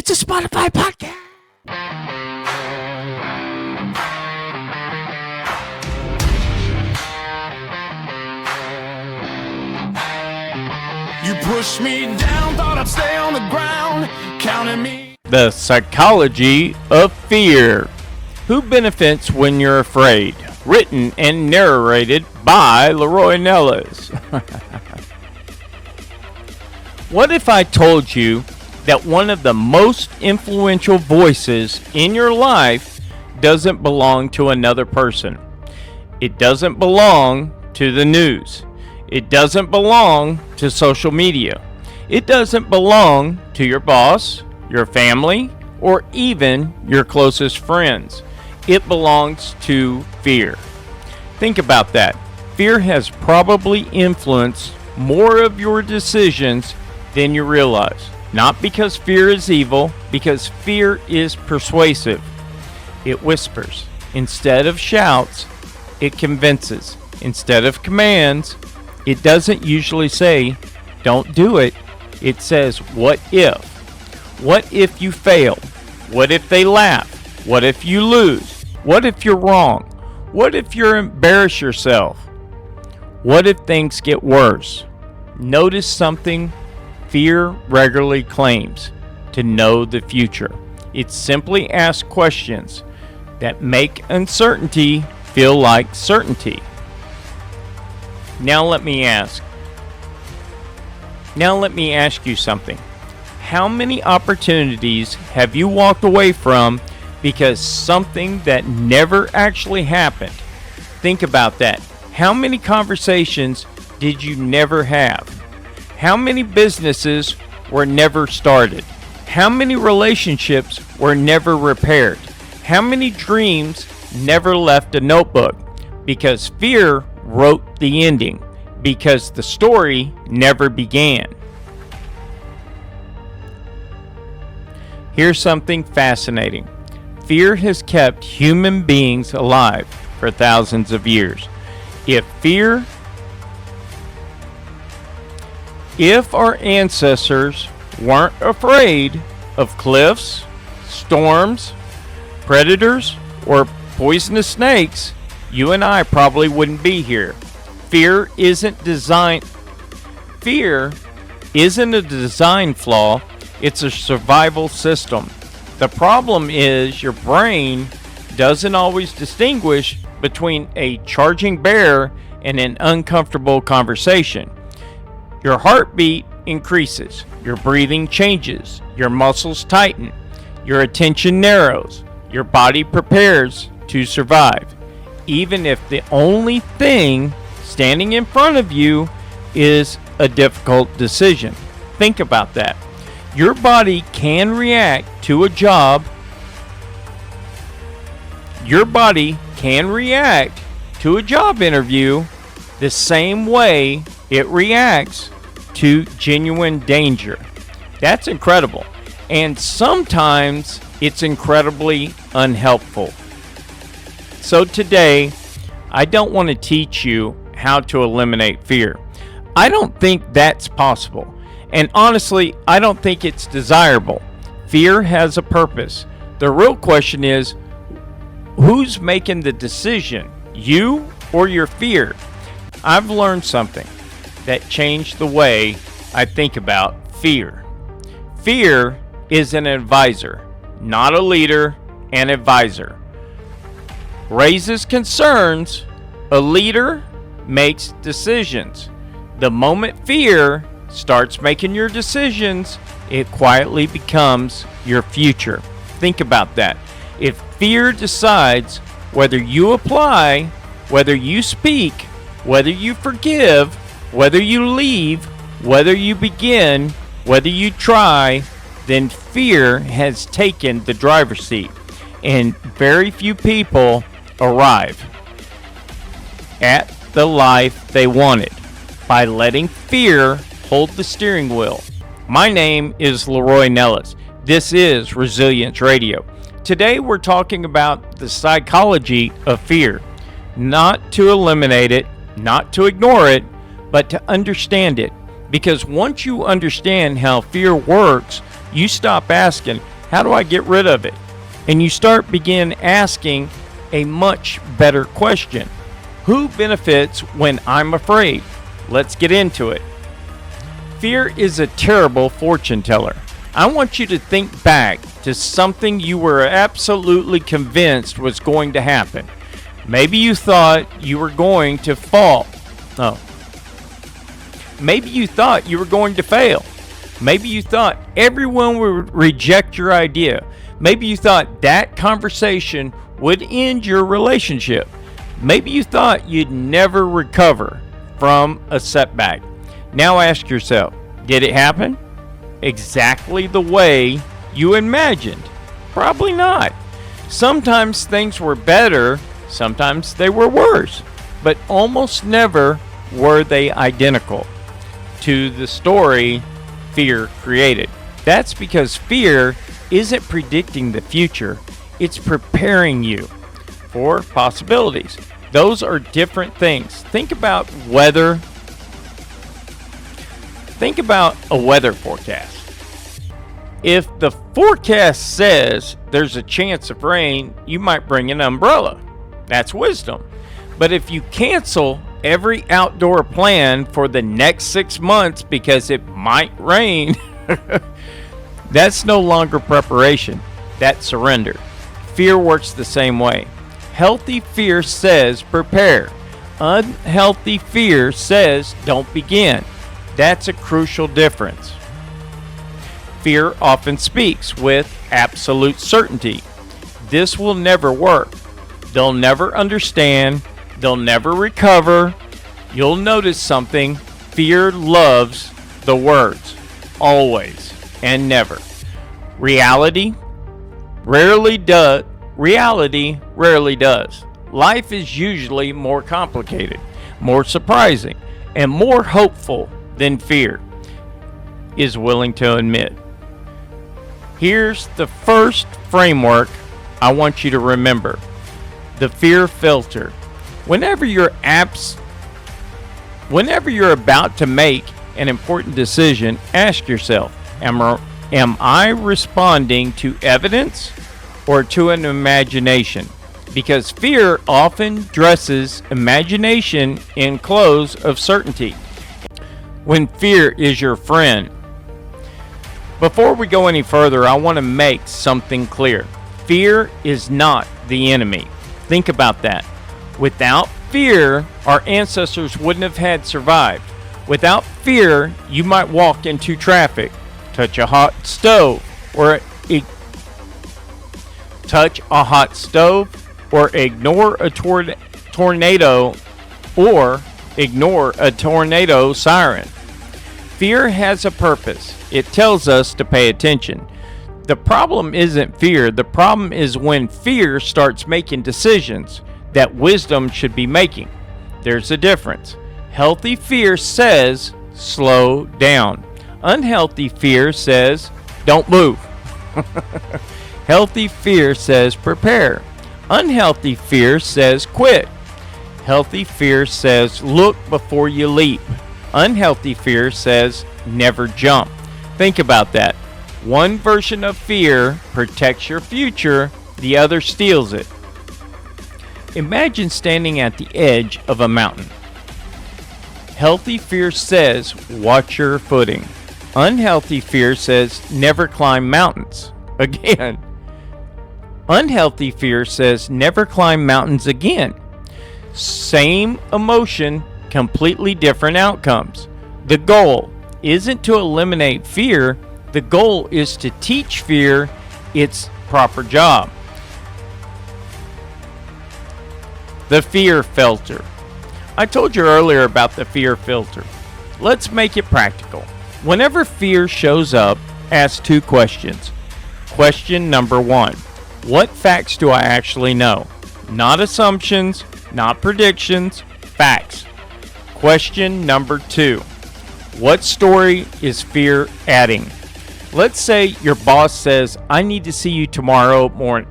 It's a Spotify podcast. You pushed me down, thought I'd stay on the ground, counting me. The psychology of fear. Who benefits when you're afraid? Written and narrated by Leroy Nellis. What if I told you that one of the most influential voices in your life doesn't belong to another person? It doesn't belong to the news. It doesn't belong to social media. It doesn't belong to your boss, your family, or even your closest friends. It belongs to fear. Think about that. Fear has probably influenced more of your decisions than you realize. Not because fear is evil, because fear is persuasive. It whispers. Instead of shouts, it convinces. Instead of commands, it doesn't usually say, don't do it. It says, what if? What if you fail? What if they laugh? What if you lose? What if you're wrong? What if you embarrass yourself? What if things get worse? Notice something fear regularly claims: to know the future. It simply asks questions that make uncertainty feel like certainty. Now let me ask you something. How many opportunities have you walked away from because something that never actually happened? Think about that. How many conversations did you never have? How many businesses were never started? How many relationships were never repaired? How many dreams never left a notebook? Because fear wrote the ending, because the story never began. Here's something fascinating. Fear has kept human beings alive for thousands of years. If our ancestors weren't afraid of cliffs, storms, predators, or poisonous snakes, you and I probably wouldn't be here. Fear isn't a design flaw, it's a survival system. The problem is your brain doesn't always distinguish between a charging bear and an uncomfortable conversation. Your heartbeat increases, your breathing changes, your muscles tighten, your attention narrows, your body prepares to survive, even if the only thing standing in front of you is a difficult decision. Think about that. Your body can react to a job. Your body can react to a job interview the same way it reacts to genuine danger. That's incredible. And sometimes it's incredibly unhelpful. So today, I don't want to teach you how to eliminate fear. I don't think that's possible. And honestly, I don't think it's desirable. Fear has a purpose. The real question is, who's making the decision? You or your fear? I've learned something that changed the way I think about fear. Fear is an advisor, not a leader, an advisor. Raises concerns, a leader makes decisions. The moment fear starts making your decisions, it quietly becomes your future. Think about that. If fear decides whether you apply, whether you speak, whether you forgive, whether you leave, whether you begin, whether you try, then fear has taken the driver's seat. And very few people arrive at the life they wanted by letting fear hold the steering wheel. My name is Leroy Nellis. This is Resilience Radio. Today we're talking about the psychology of fear. Not to eliminate it, not to ignore it, but to understand it. Because once you understand how fear works, you stop asking, How do I get rid of it? And you begin asking a much better question. Who benefits when I'm afraid? Let's get into it. Fear is a terrible fortune teller. I want you to think back to something you were absolutely convinced was going to happen. Maybe you thought you were going to fall. No. Maybe you thought you were going to fail. Maybe you thought everyone would reject your idea. Maybe you thought that conversation would end your relationship. Maybe you thought you'd never recover from a setback. Now ask yourself, did it happen exactly the way you imagined? Probably not. Sometimes things were better, sometimes they were worse, but almost never were they identical to the story fear created. That's because fear isn't predicting the future, it's preparing you for possibilities. Those are different things. Think about weather. Think about a weather forecast. If the forecast says there's a chance of rain, you might bring an umbrella. That's wisdom. But if you cancel every outdoor plan for the next 6 months because it might rain, that's no longer preparation. That's surrender. Fear works the same way. Healthy fear says prepare. Unhealthy fear says don't begin. That's a crucial difference. Fear often speaks with absolute certainty. This will never work. They'll never understand. They'll never recover. You'll notice something. Fear loves the words. Always and never. Reality rarely does. Life is usually more complicated, more surprising, and more hopeful than fear is willing to admit. Here's the first framework I want you to remember. The fear filter. Whenever you're about to make an important decision, ask yourself, am I responding to evidence or to an imagination? Because fear often dresses imagination in clothes of certainty. When fear is your friend. Before we go any further, I want to make something clear. Fear is not the enemy. Think about that. Without fear, our ancestors wouldn't have had survived. Without fear, you might walk into traffic, touch a hot stove, or ignore a tornado siren. Fear has a purpose. It tells us to pay attention. The problem isn't fear. The problem is when fear starts making decisions that wisdom should be making. There's a difference. Healthy fear says, slow down. Unhealthy fear says, don't move. Healthy fear says, prepare. Unhealthy fear says, quit. Healthy fear says, look before you leap. Unhealthy fear says, never jump. Think about that. One version of fear protects your future, the other steals it. Imagine standing at the edge of a mountain. Healthy fear says, watch your footing. Unhealthy fear says, never climb mountains. Again. Unhealthy fear says, never climb mountains again. Same emotion, completely different outcomes. The goal isn't to eliminate fear. The goal is to teach fear its proper job. The fear filter. I told you earlier about the fear filter. Let's make it practical. Whenever fear shows up, ask 2 questions. Question number 1. What facts do I actually know? Not assumptions, not predictions, facts. Question number 2. What story is fear adding? Let's say your boss says, I need to see you tomorrow morning.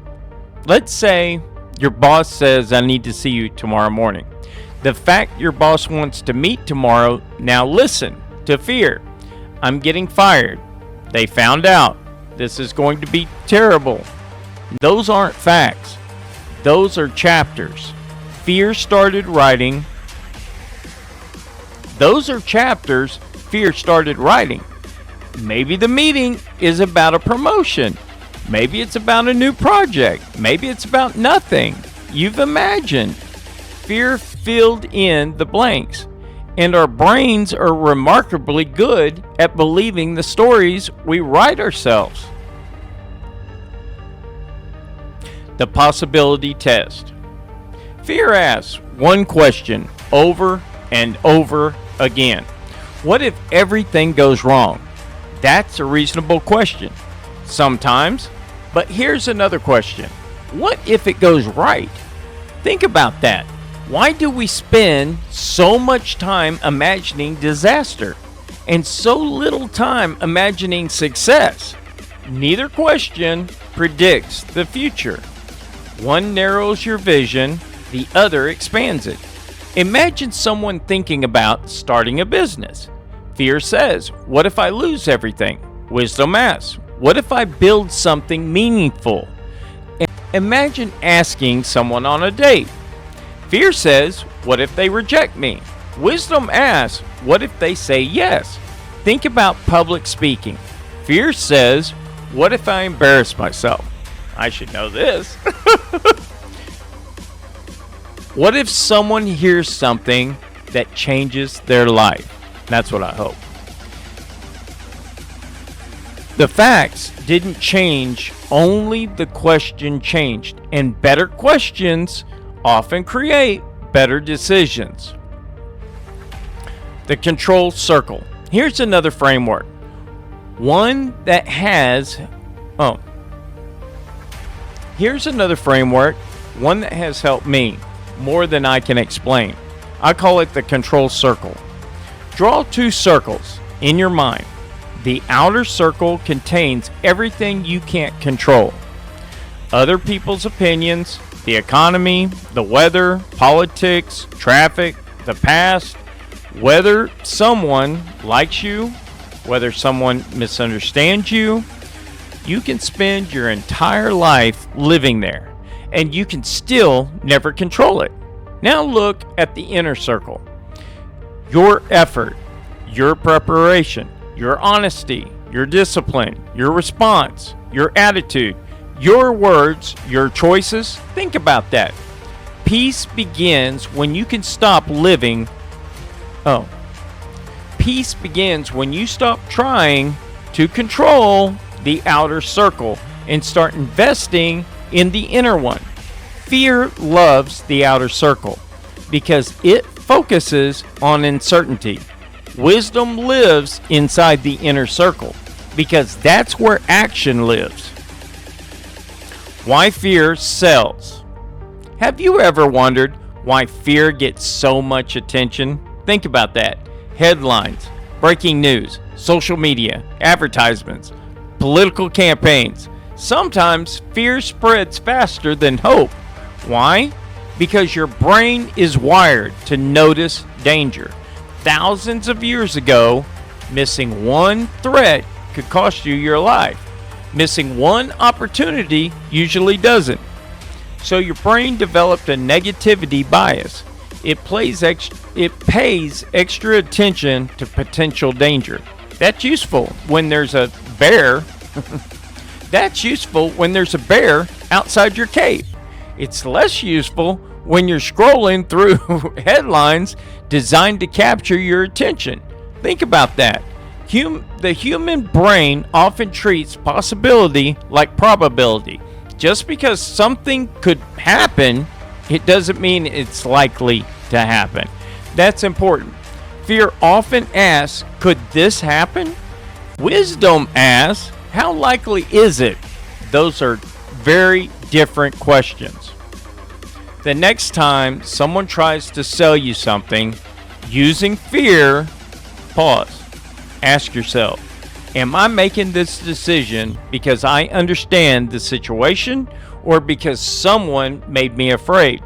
Let's say your boss says, I need to see you tomorrow morning. The fact your boss wants to meet tomorrow, now listen to fear. I'm getting fired. They found out. This is going to be terrible. Those aren't facts. Those are chapters. Fear started writing. Those are chapters fear started writing. Maybe the meeting is about a promotion. Maybe it's about a new project. Maybe it's about nothing. You've imagined. Fear filled in the blanks. And our brains are remarkably good at believing the stories we write ourselves. The possibility test. Fear asks one question over and over again. What if everything goes wrong? That's a reasonable question. Sometimes. But here's another question. What if it goes right? Think about that. Why do we spend so much time imagining disaster and so little time imagining success? Neither question predicts the future. One narrows your vision, the other expands it. Imagine someone thinking about starting a business. Fear says, what if I lose everything? Wisdom asks, what if I build something meaningful? Imagine asking someone on a date. Fear says, what if they reject me? Wisdom asks, what if they say yes? Think about public speaking. Fear says, what if I embarrass myself? I should know this. What if someone hears something that changes their life? That's what I hope. The facts didn't change, only the question changed. And better questions often create better decisions. The control circle. Here's another framework. Here's another framework, one that has helped me more than I can explain. I call it the control circle. Draw two circles in your mind. The outer circle contains everything you can't control. Other people's opinions, the economy, the weather, politics, traffic, the past, whether someone likes you, whether someone misunderstands you. You can spend your entire life living there, and you can still never control it. Now look at the inner circle. Your effort, your preparation, your honesty, your discipline, your response, your attitude, your words, your choices. Think about that. Peace begins when you can stop living. Peace begins when you stop trying to control the outer circle and start investing in the inner one. Fear loves the outer circle because it focuses on uncertainty. Wisdom lives inside the inner circle because that's where action lives. Why fear sells. Have you ever wondered why fear gets so much attention? Think about that. Headlines, breaking news, social media, advertisements, political campaigns. Sometimes fear spreads faster than hope. Why? Because your brain is wired to notice danger. Thousands of years ago, missing one threat could cost you your life. Missing one opportunity usually doesn't. So your brain developed a negativity bias. It pays extra attention to potential danger. That's useful when there's a bear. That's useful when there's a bear outside your cave. It's less useful when you're scrolling through headlines designed to capture your attention. Think about that. The human brain often treats possibility like probability. Just because something could happen, it doesn't mean it's likely to happen. That's important. Fear often asks, could this happen? Wisdom asks, how likely is it? Those are very different questions. The next time someone tries to sell you something using fear, pause. Ask yourself, am I making this decision because I understand the situation or because someone made me afraid?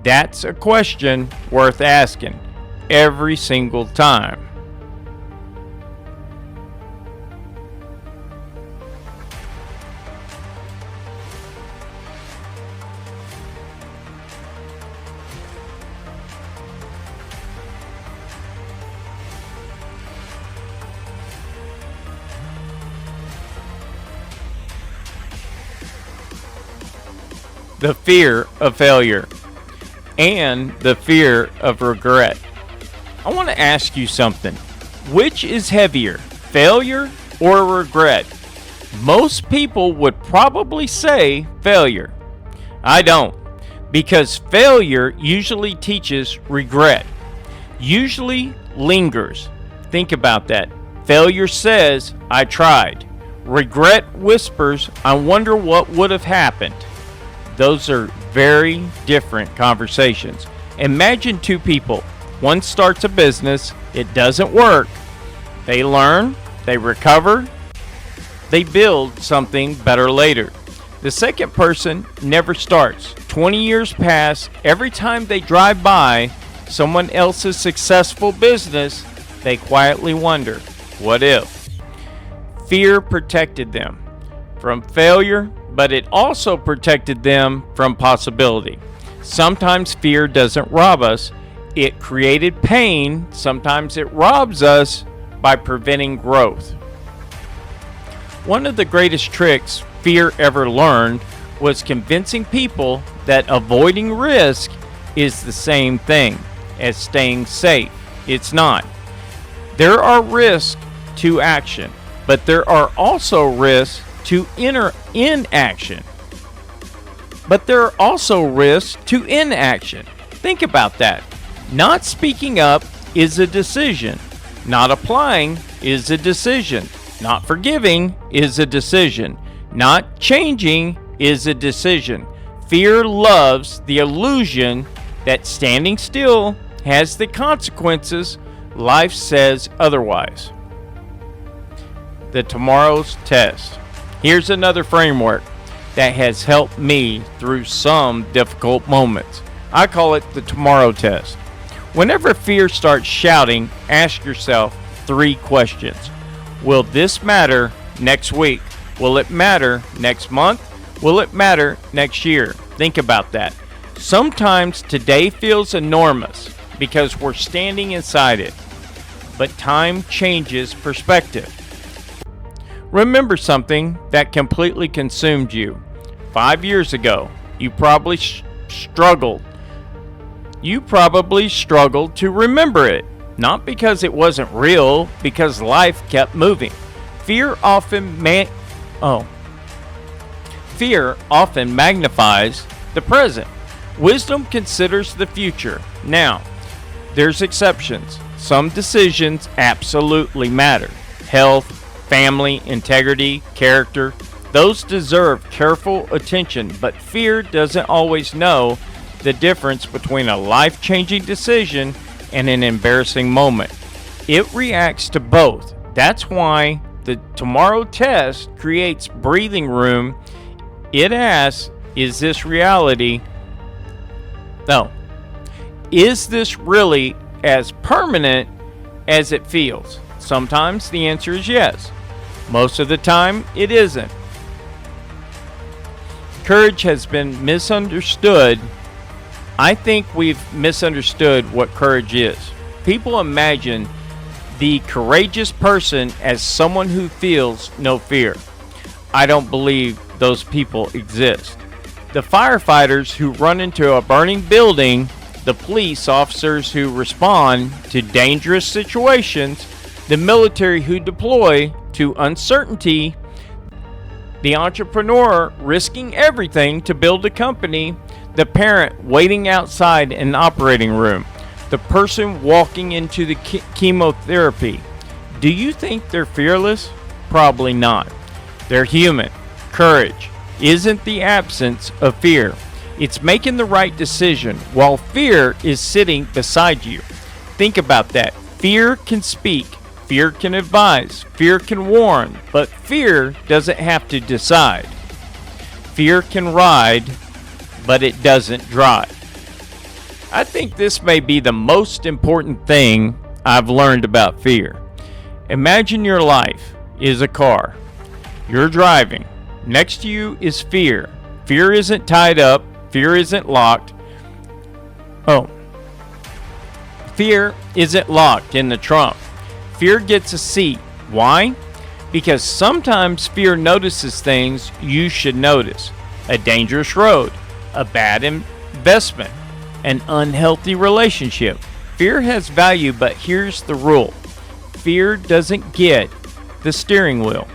That's a question worth asking every single time. the fear of failure and the fear of regret. I want to ask you something. Which is heavier, failure or regret? Most people would probably say failure. I don't, because failure usually teaches regret, usually lingers. Think about that. Failure says, I tried. Regret whispers, I wonder what would have happened. Those are very different conversations. Imagine two people. One starts a business, it doesn't work. They learn, they recover, they build something better later. The second person never starts. 20 years pass. Every time they drive by someone else's successful business, they quietly wonder, what if? Fear protected them from failure, but it also protected them from possibility. Sometimes fear doesn't rob us. It created pain. Sometimes it robs us by preventing growth. One of the greatest tricks fear ever learned was convincing people that avoiding risk is the same thing as staying safe. It's not. There are risks to action, but there are also risks to inaction. Think about that. Not speaking up is a decision. Not applying is a decision. Not forgiving is a decision. Not changing is a decision. Fear loves the illusion that standing still has the consequences. Life says otherwise. The tomorrow's test. Here's another framework that has helped me through some difficult moments. I call it the tomorrow test. Whenever fear starts shouting, ask yourself 3 questions. Will this matter next week? Will it matter next month? Will it matter next year? Think about that. Sometimes today feels enormous because we're standing inside it, but time changes perspective. Remember something that completely consumed you. 5 years ago, you probably struggled. You probably struggled to remember it. Not because it wasn't real, because life kept moving. Fear often magnifies the present. Wisdom considers the future. Now, there's exceptions. Some decisions absolutely matter. Health, family, integrity, character, those deserve careful attention, but fear doesn't always know the difference between a life-changing decision and an embarrassing moment. It reacts to both. That's why the tomorrow test creates breathing room. It asks, is this reality? No. Is this really as permanent as it feels? Sometimes the answer is yes. Most of the time, it isn't. Courage has been misunderstood. I think we've misunderstood what courage is. People imagine the courageous person as someone who feels no fear. I don't believe those people exist. The firefighters who run into a burning building, the police officers who respond to dangerous situations, the military who deploy to uncertainty, the entrepreneur risking everything to build a company, the parent waiting outside an operating room, the person walking into the chemotherapy. Do you think they're fearless? Probably not. They're human. Courage isn't the absence of fear. It's making the right decision while fear is sitting beside you. Think about that. Fear can speak. Fear can advise. Fear can warn. But fear doesn't have to decide. Fear can ride, but it doesn't drive. I think this may be the most important thing I've learned about fear. Imagine your life is a car. You're driving. Next to you is fear. Fear isn't tied up. Fear isn't locked. Fear isn't locked in the trunk. Fear gets a seat. Why? Because sometimes fear notices things you should notice. A dangerous road, a bad investment, an unhealthy relationship. Fear has value, but here's the rule. Fear doesn't get the steering wheel.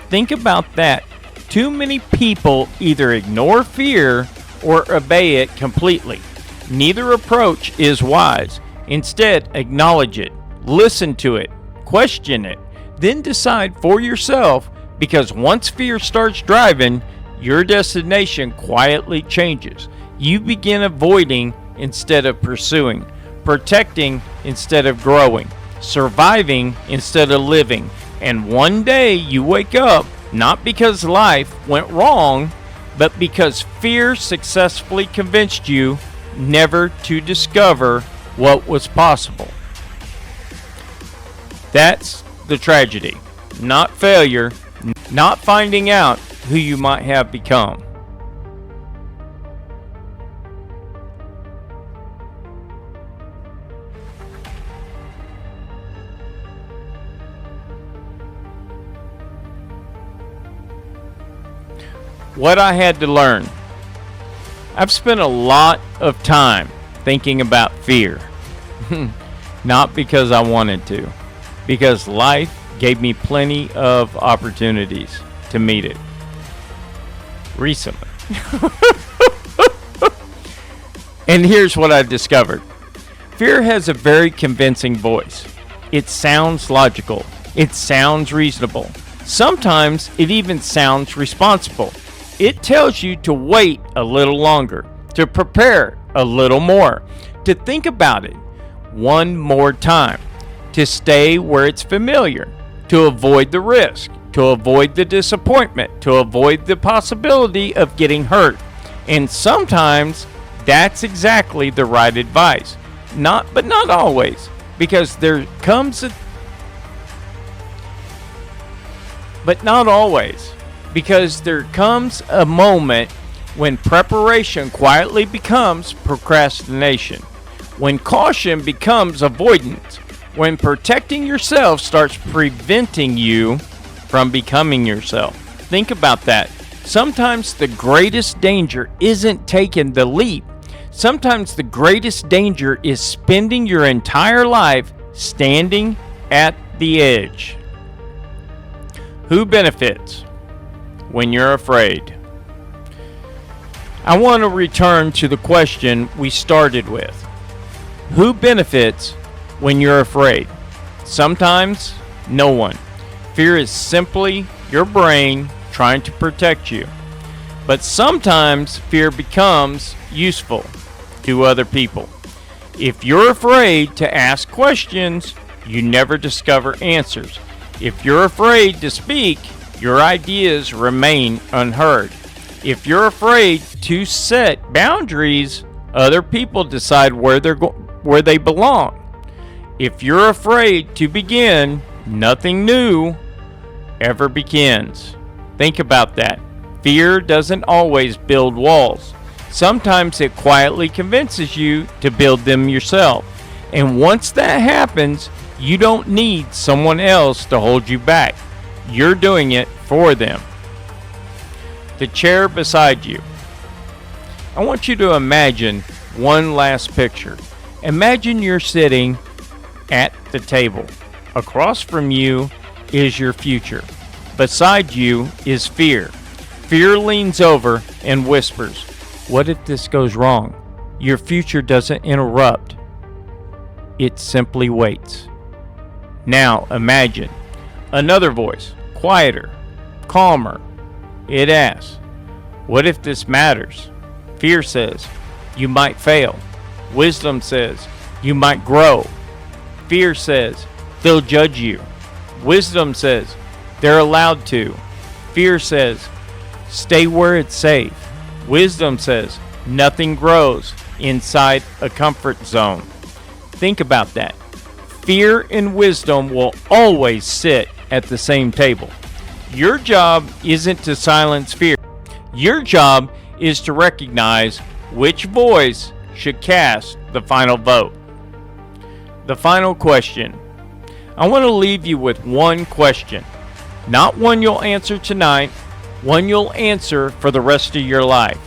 Think about that. Too many people either ignore fear or obey it completely. Neither approach is wise. Instead, acknowledge it, listen to it, question it, then decide for yourself, because once fear starts driving, your destination quietly changes. You begin avoiding instead of pursuing, protecting instead of growing, surviving instead of living. And one day you wake up, not because life went wrong, but because fear successfully convinced you never to discover what was possible. That's the tragedy. Not failure, not finding out who you might have become. What I had to learn. I've spent a lot of time thinking about fear. Not because I wanted to, because life gave me plenty of opportunities to meet it. Recently. And here's what I discovered. Fear has a very convincing voice. It sounds logical. It sounds reasonable. Sometimes it even sounds responsible. It tells you to wait a little longer, to prepare a little more, to think about it one more time, to stay where it's familiar, to avoid the risk, to avoid the disappointment, to avoid the possibility of getting hurt. And sometimes that's exactly the right advice. But not always, because there comes a but not always. Because there comes a moment when preparation quietly becomes procrastination, when caution becomes avoidance, when protecting yourself starts preventing you from becoming yourself. Think about that. Sometimes the greatest danger isn't taking the leap. Sometimes the greatest danger is spending your entire life standing at the edge. Who benefits when you're afraid? I want to return to the question we started with. Who benefits when you're afraid? Sometimes, no one. Fear is simply your brain trying to protect you. But sometimes fear becomes useful to other people. If you're afraid to ask questions, you never discover answers. If you're afraid to speak, your ideas remain unheard. If you're afraid to set boundaries, other people decide where they belong. If you're afraid to begin, nothing new ever begins. Think about that. Fear doesn't always build walls. Sometimes it quietly convinces you to build them yourself. And once that happens, you don't need someone else to hold you back. You're doing it for them. The chair beside you. I want you to imagine one last picture. Imagine you're sitting at the table. Across from you is your future. Beside you is fear. Fear leans over and whispers, "What if this goes wrong?" Your future doesn't interrupt. It simply waits. Now imagine another voice, quieter, calmer. It asks, "What if this matters?" Fear says, "You might fail." Wisdom says, "You might grow." Fear says, "They'll judge you." Wisdom says, "They're allowed to." Fear says, "Stay where it's safe." Wisdom says, "Nothing grows inside a comfort zone." Think about that. Fear and wisdom will always sit at the same table. Your job isn't to silence fear. Your job is to recognize which voice should cast the final vote. The final question. I want to leave you with one question. Not one you'll answer tonight, one you'll answer for the rest of your life.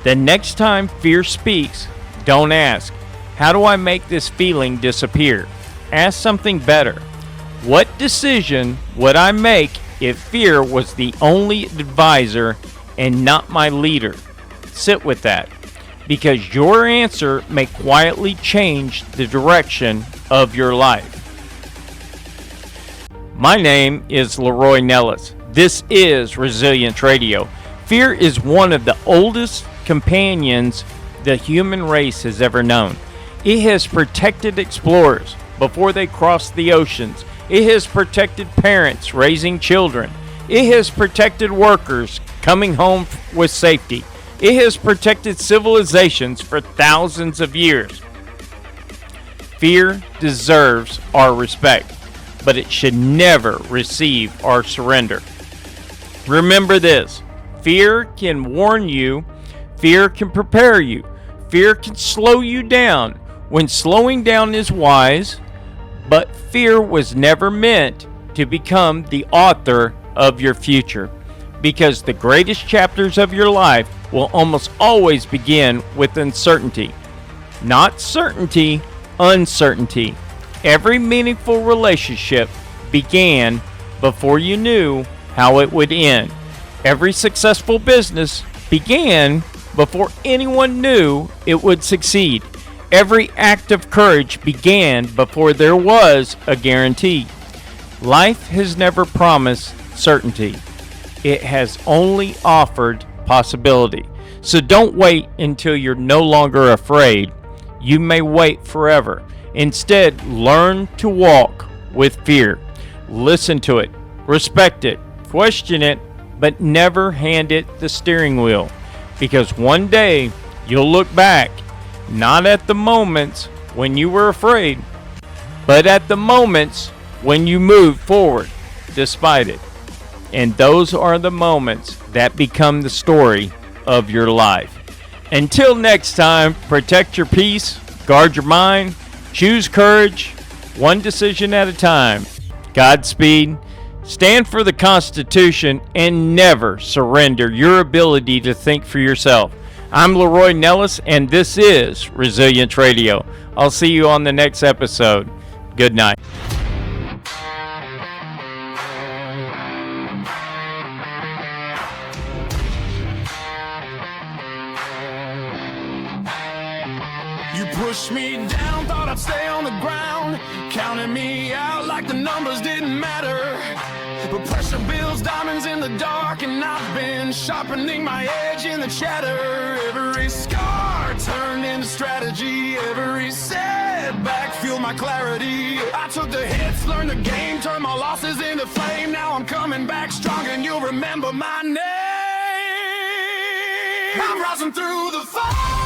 The next time fear speaks, don't ask, how do I make this feeling disappear? Ask something better. What decision would I make if fear was the only advisor and not my leader? Sit with that, because your answer may quietly change the direction of your life. My name is Leroy Nellis. This is Resilient Radio. Fear is one of the oldest companions the human race has ever known. It has protected explorers before they crossed the oceans. It has protected parents raising children. It has protected workers coming home with safety. It has protected civilizations for thousands of years. Fear deserves our respect, but it should never receive our surrender. Remember this: fear can warn you, fear can prepare you, fear can slow you down when slowing down is wise, but fear was never meant to become the author of your future, because the greatest chapters of your life will almost always begin with uncertainty. Not certainty, uncertainty. Every meaningful relationship began before you knew how it would end. Every successful business began before anyone knew it would succeed. Every act of courage began before there was a guarantee. Life has never promised certainty. It has only offered possibility. So don't wait until you're no longer afraid. You may wait forever. Instead, learn to walk with fear. Listen to it, respect it, question it, but never hand it the steering wheel. Because one day you'll look back, not at the moments when you were afraid, but at the moments when you moved forward despite it. And those are the moments that become the story of your life. Until next time, protect your peace, guard your mind, choose courage, one decision at a time. Godspeed. Stand for the Constitution and never surrender your ability to think for yourself. I'm Leroy Nellis, and this is Resilient Radio. I'll see you on the next episode. Good night. You pushed me down, thought I'd stay on the ground, counting me out like the numbers didn't matter. But pressure builds diamonds in the dark, and I've been sharpening my edge in the chatter. Every scar turned into strategy, every setback fueled my clarity. I took the hits, learned the game, turned my losses into flame. Now I'm coming back strong, and you'll remember my name. I'm rising through the fire.